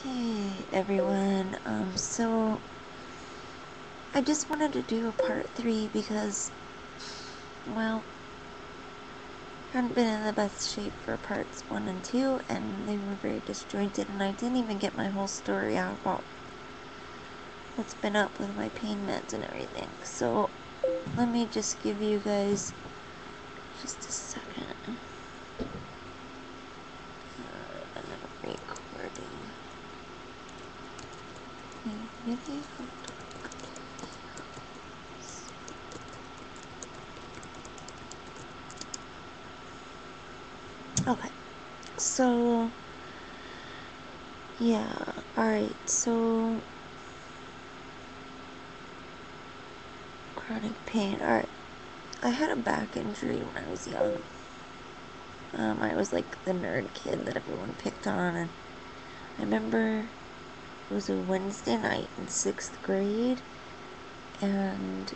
Hey everyone, so I just wanted to do a part 3 because, well, I hadn't been in the best shape for parts 1 and 2, and they were very disjointed, and I didn't even get my whole story out about what's been up with my pain meds and everything. So, let me just give you guys just a second. I'm recording a video. Okay, so, yeah, alright, so, chronic pain, alright, I had a back injury when I was young. I was like the nerd kid that everyone picked on, and I remember it was a Wednesday night in 6th grade, and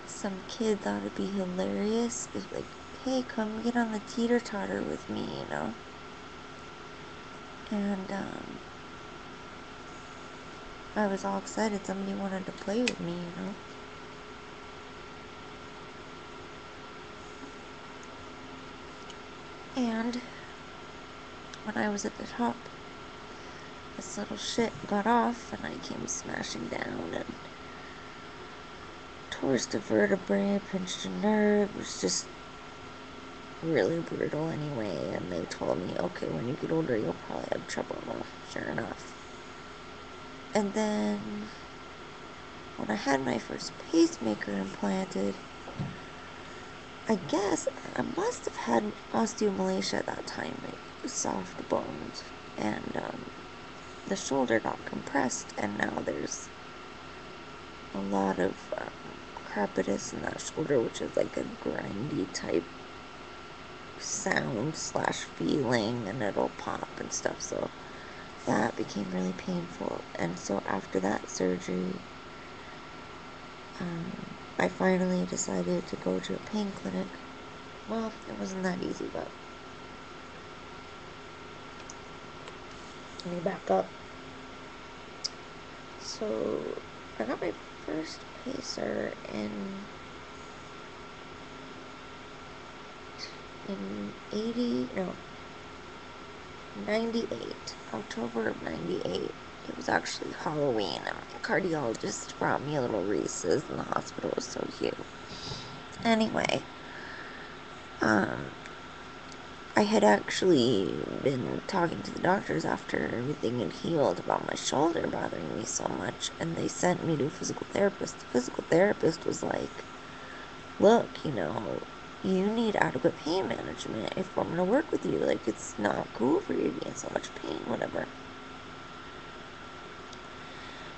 some kid thought it'd be hilarious if, like, hey, come get on the teeter-totter with me, you know? And, I was all excited. Somebody wanted to play with me, you know? And when I was at the top, this little shit got off, and I came smashing down, and twisted a vertebrae, pinched a nerve. It was just really brutal anyway, and they told me, okay, when you get older, you'll probably have trouble. Well, sure enough. And then, when I had my first pacemaker implanted, I guess I must have had osteomalacia at that time, like soft bones, and the shoulder got compressed, and now there's a lot of crepitus in that shoulder, which is like a grindy type sound / feeling, and it'll pop and stuff. So that became really painful. And so after that surgery, I finally decided to go to a pain clinic. Well, it wasn't that easy, but let me back up. So I got my first pacer in 98, October of 98. It was actually Halloween, and my cardiologist brought me a little Reese's, and the hospital was so cute. Anyway, I had actually been talking to the doctors after everything had healed about my shoulder bothering me so much, and they sent me to a physical therapist. The physical therapist was like, look, you know, you need adequate pain management if I'm going to work with you. Like, it's not cool for you to be in so much pain, whatever.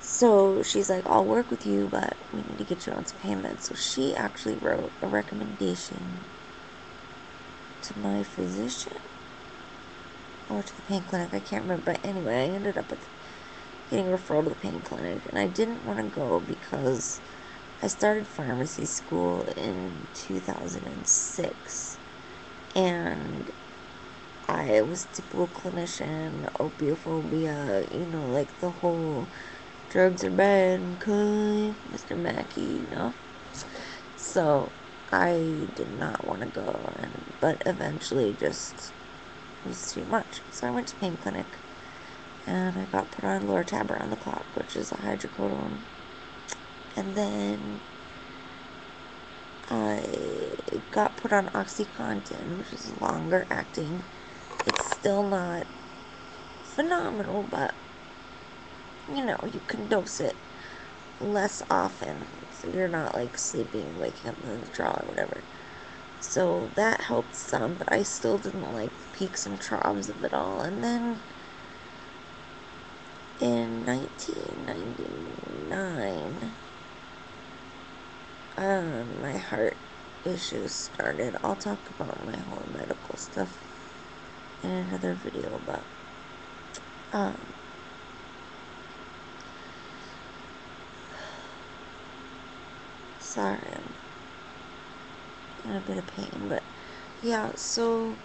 So she's like, I'll work with you, but we need to get you on some pain meds. So she actually wrote a recommendation to my physician or to the pain clinic. I can't remember. But anyway, I ended up getting a referral to the pain clinic, and I didn't want to go because I started pharmacy school in 2006, and I was a typical clinician, opiophobia, you know, like the whole drugs are bad, okay, Mr. Mackey, you know? So, I did not want to go, but eventually just was too much. So I went to pain clinic, and I got put on Lortab around the clock, which is a hydrocodone. And then I got put on OxyContin, which is longer acting. It's still not phenomenal, but, you know, you can dose it less often, so you're not, like, sleeping, waking up in the withdrawal or whatever. So that helped some, but I still didn't like the peaks and troughs of it all. And then in 1999, my heart issues started. I'll talk about my whole medical stuff in another video, but sorry, I'm in a bit of pain, but yeah, so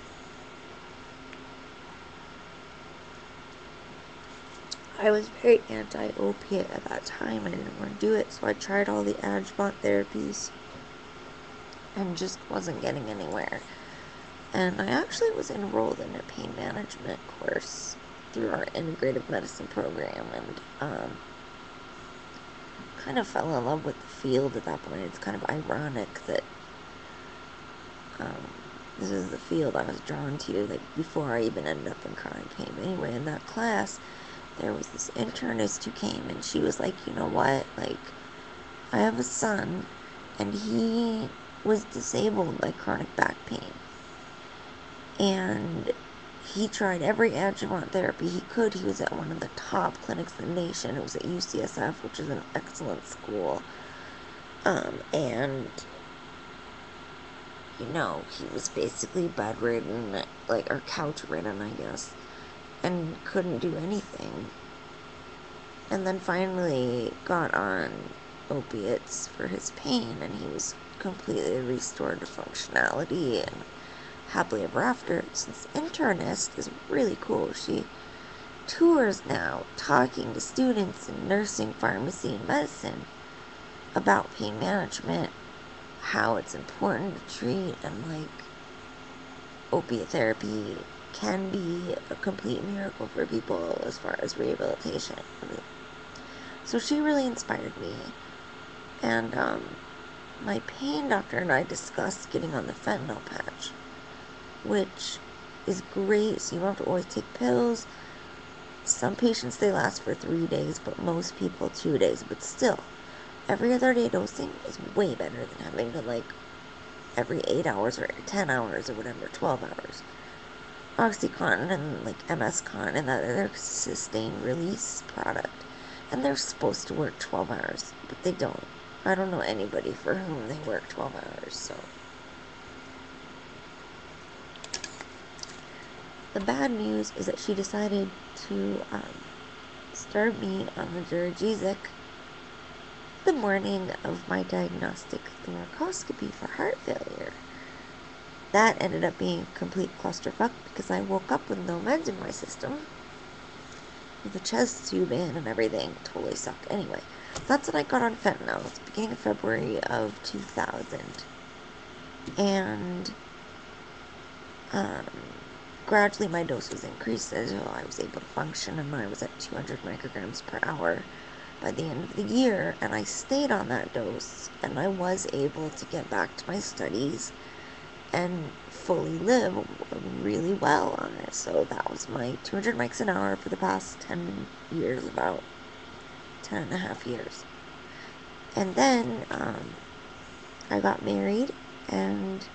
I was very anti-opiate at that time. I didn't want to do it, so I tried all the adjuvant therapies and just wasn't getting anywhere. And I actually was enrolled in a pain management course through our integrative medicine program, and kind of fell in love with the field at that point. It's kind of ironic that this is the field I was drawn to, like, before I even ended up in chronic pain. But anyway, in that class, there was this internist who came, and she was like, you know what, like, I have a son, and he was disabled by chronic back pain. And he tried every adjuvant therapy he could. He was at one of the top clinics in the nation. It was at UCSF, which is an excellent school. And, you know, he was basically bedridden, like, or couch-ridden, I guess, and couldn't do anything. And then finally got on opiates for his pain, and he was completely restored to functionality and happily ever after. So this internist is really cool. She tours now, talking to students in nursing, pharmacy, and medicine about pain management, how it's important to treat, and, like, opiate therapy can be a complete miracle for people as far as rehabilitation. So she really inspired me. And my pain doctor and I discussed getting on the fentanyl patch, which is great, so you don't have to always take pills. Some patients, they last for 3 days, but most people 2 days. But still, every other day dosing is way better than having to, like, every 8 hours or 10 hours or whatever, 12 hours. OxyContin and, like, MS-Con and that, they're sustained release product. And they're supposed to work 12 hours, but they don't. I don't know anybody for whom they work 12 hours, so. The bad news is that she decided to start me on the Duragesic the morning of my diagnostic thoracoscopy for heart failure. That ended up being a complete clusterfuck because I woke up with no meds in my system, with a chest tube in and everything. Totally sucked. Anyway, that's when I got on fentanyl. It's the beginning of February of 2000. And gradually my dose was increased until I was able to function, and I was at 200 micrograms per hour by the end of the year, and I stayed on that dose, and I was able to get back to my studies and fully live really well on it. So that was my 200 mics an hour for the past 10 years, about 10 and a half years. And then I got married, and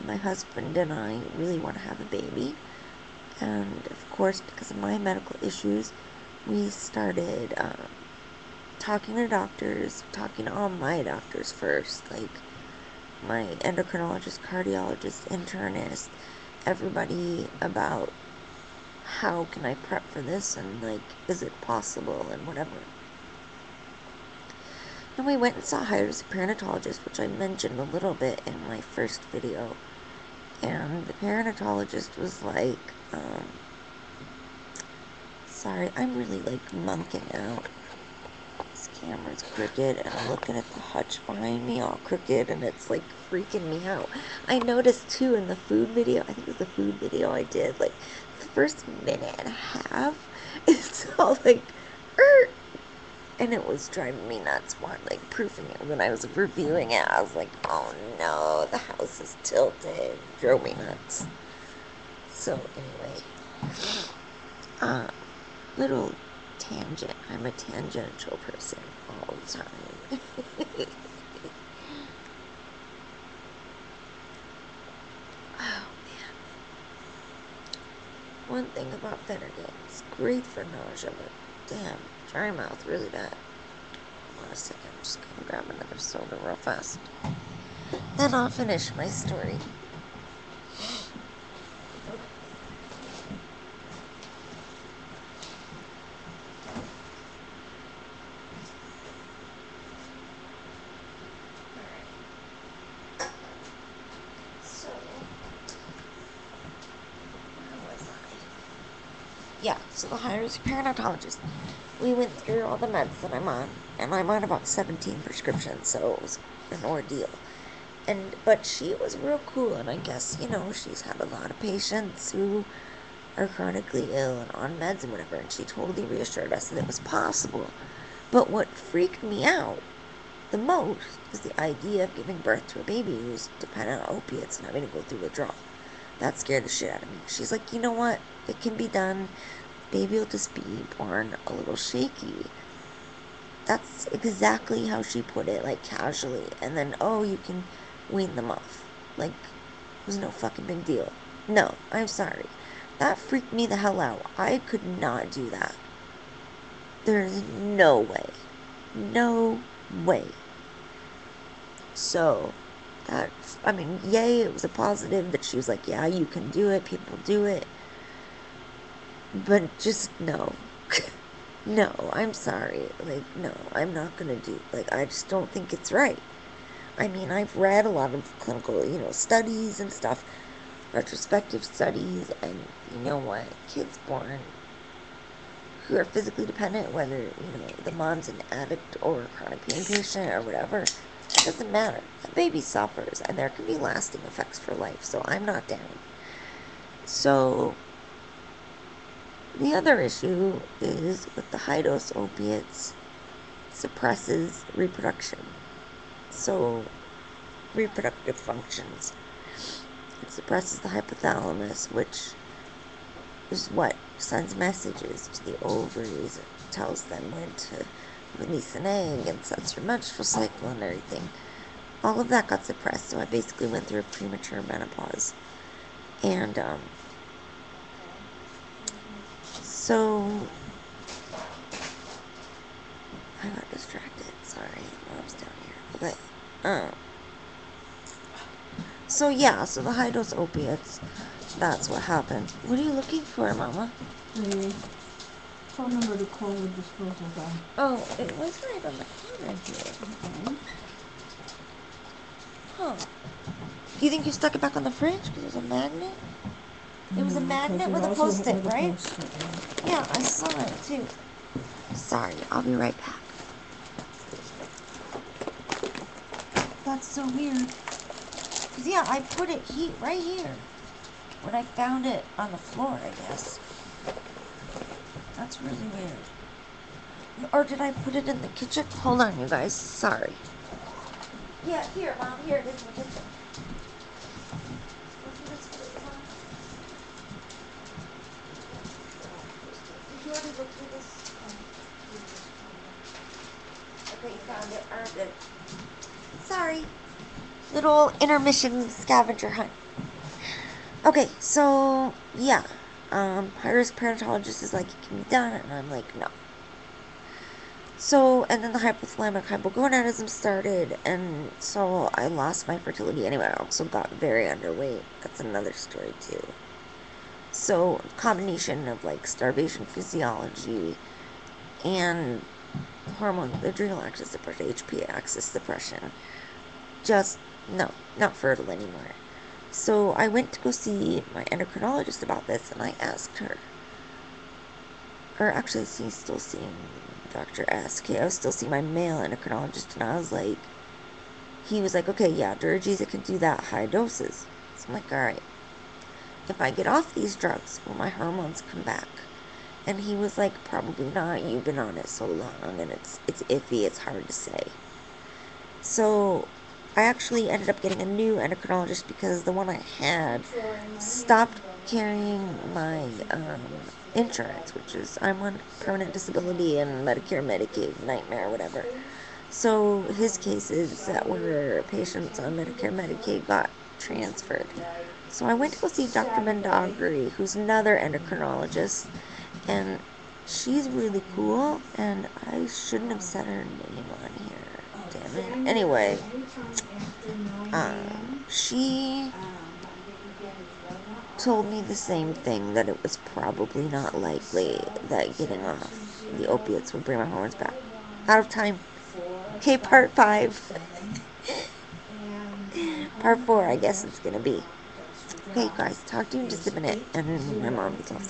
my husband and I really want to have a baby. And of course, because of my medical issues, we started talking to doctors, talking to all my doctors first, like my endocrinologist, cardiologist, internist, everybody, about how can I prep for this, and, like, is it possible, and whatever. And we went and saw hired as a perinatologist, which I mentioned a little bit in my first video. And the perinatologist was like, sorry, I'm really, like, monking out. This camera's crooked, and I'm looking at the hutch behind me all crooked, and it's, like, freaking me out. I noticed, too, in the food video, I think it was the food video I did, like, the first minute and a half, it's all, like, and it was driving me nuts. Like, proofing it when I was reviewing it, I was like, oh no, the house is tilted. It drove me nuts. So anyway, little tangent. I'm a tangential person all the time. Oh man. One thing about vinegar, it's great for nausea, but damn, dry mouth, really bad. Hold on a second, I'm just gonna grab another soda real fast. Then I'll finish my story. yeah, so the high-risk perinatologist, we went through all the meds that I'm on, and I'm on about 17 prescriptions, so it was an ordeal. But she was real cool, and I guess, she's had a lot of patients who are chronically ill and on meds and whatever, and she totally reassured us that it was possible. But what freaked me out the most is the idea of giving birth to a baby who's dependent on opiates and having to go through withdrawal. That scared the shit out of me. She's like, you know what? It can be done. Baby will just be born a little shaky. That's exactly how she put it, like casually. And then, oh, you can wean them off. Like, it was no fucking big deal. No, I'm sorry. That freaked me the hell out. I could not do that. There's no way. No way. So, yay, it was a positive that she was like, yeah, you can do it, people do it. But just no. No, I'm sorry. Like, no, I'm not gonna do, I just don't think it's right. I've read a lot of clinical, studies and stuff, retrospective studies, and you know what? Kids born who are physically dependent, whether, the mom's an addict or a chronic pain patient or whatever, it doesn't matter. The baby suffers, and there can be lasting effects for life, so I'm not down. So, the other issue is with the high-dose opiates, suppresses reproduction. So, reproductive functions. It suppresses the hypothalamus, which is what sends messages to the ovaries. It tells them when to release an egg and sets your menstrual cycle and everything. All of that got suppressed, so I basically went through a premature menopause. And, so I got distracted. Sorry, mom's down here. Okay. So the high-dose opiates, that's what happened. What are you looking for, Mama? The phone number to call the disposal guy. Oh, it was right on the corner here. Okay. Huh. Do you think you stuck it back on the fridge because there's a magnet? It was a magnet with a post-it, right? Yeah, I saw it too. Sorry, I'll be right back. That's so weird. Because, yeah, I put it right here. When I found it on the floor, I guess. That's really weird. Or did I put it in the kitchen? Hold on, you guys. Sorry. Yeah, here, Mom. Here it is in the kitchen. Did you already look through this? Okay, you found it. Alright, good. Sorry. Little intermission scavenger hunt. Okay, so, yeah. High-risk perinatologist is like, it can be done, and I'm like, no. So, and then the hypothalamic hypogonadism started, and so I lost my fertility anyway. I also got very underweight. That's another story, too. So, combination of, starvation physiology and hormone, adrenal axis suppression, HPA axis suppression. Just, no, not fertile anymore. So, I went to go see my endocrinologist about this, and I asked her, or actually, she's still seeing Dr. S. Okay, I was still seeing my male endocrinologist, and I was like, he was like, okay, yeah, Duragesic can do that high doses. So I'm like, alright, if I get off these drugs, will my hormones come back? And he was like, probably not, you've been on it so long, and it's iffy, it's hard to say. So, I actually ended up getting a new endocrinologist because the one I had stopped carrying my insurance, which is, I'm on permanent disability and Medicare, Medicaid, nightmare, whatever. So his cases that were patients on Medicare, Medicaid got transferred. So I went to go see Dr. Mendagri, who's another endocrinologist, and she's really cool, and I shouldn't have said her name on here. Damn it. Anyway, she told me the same thing, that it was probably not likely that getting off the opiates would bring my hormones back. Out of time. Okay, part 5. Part 4, I guess it's gonna be. Okay, guys, talk to you in just a minute, and my mom needs off.